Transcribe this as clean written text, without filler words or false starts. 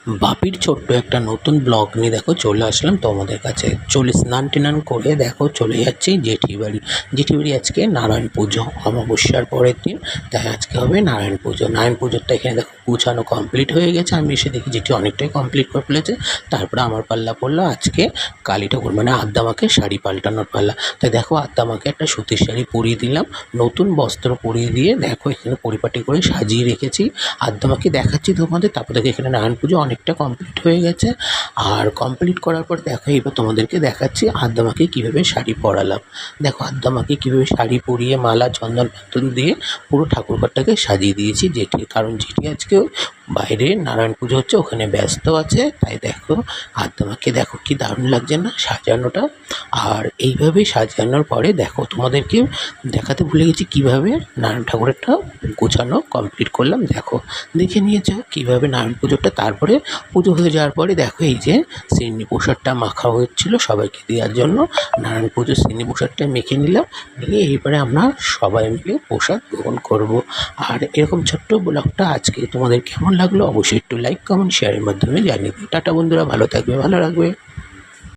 বাপির ছোট্ট একটা নতুন ব্লগ নিয়ে দেখো চলে আসলাম তোমাদের কাছে। স্নান টিনান করে দেখো চলে যাচ্ছি জেঠি বাড়ি। জেঠি বাড়ি আজকে নারায়ণ পুজো, অমাবস্যার পরের দিন, তাই আজকে হবে নারায়ণ পুজো। নারায়ণ পুজোরটা এখানে দেখো গুছানো কমপ্লিট হয়ে গেছে। আমি এসে দেখি জেঠি অনেকটাই কমপ্লিট করে ফেলেছে। তারপরে আমার পাল্লা পড়লো আজকে কালী ঠাকুর মানে আদ্দামাকে শাড়ি পাল্টানোর পাল্লা। তাই দেখো আদ্দামাকে একটা সুতির শাড়ি পরিয়ে দিলাম, নতুন বস্ত্র পরিয়ে দিয়ে দেখো এখানে পরিপাটি করে সাজিয়ে রেখেছি। আদ্দামাকে দেখাচ্ছি তোমাদের। তারপর দেখো এখানে নারায়ণ পুজো অনেকটা কমপ্লিট হয়ে গেছে। আর কমপ্লিট করার পর দেখো এবার তোমাদেরকে দেখাচ্ছি আদ্দামাকে কীভাবে শাড়ি পরালাম। দেখো আদ্দামাকে কীভাবে শাড়ি পরিয়ে মালা চন্দন পাতুল দিয়ে পুরো ঠাকুরঘরটাকে সাজিয়ে দিয়েছি জেঠির, কারণ জেঠি আজকে বাইরে নারায়ণ পুজো হচ্ছে ওখানে ব্যস্ত আছে। তাই দেখো আদ্দামাকে দেখো কি দারুণ লাগছে না সাজানোটা। আর এইভাবেই সাজানোর পরে দেখো তোমাদেরকে দেখাতে ভুলে গেছি কীভাবে নারায়ণ ঠাকুরেরটা গোছানো কমপ্লিট করলাম। দেখো দেখে নিয়েছো কীভাবে নারায়ণ পুজোটা। তারপরে পুজো হয়ে যাওয়ার পরে দেখো এই যে সিন্নি প্রসাদটা মাখা হচ্ছিলো সবাইকে দেওয়ার জন্য। নারায়ণ পুজোর সিন্নি প্রসাদটা মেখে নিলাম, নিয়ে এইবারে আমরা সবাই মিলে প্রসাদ গ্রহণ করব। আর এরকম ছোট্ট ব্লগটা আজকে তোমাদের কেমন লাগলো অবশ্যই একটু লাইক কমেন্ট শেয়ারের মাধ্যমে জানিয়ে দিও। টাটা বন্ধুরা, ভালো থাকবে, ভালো রাখবে।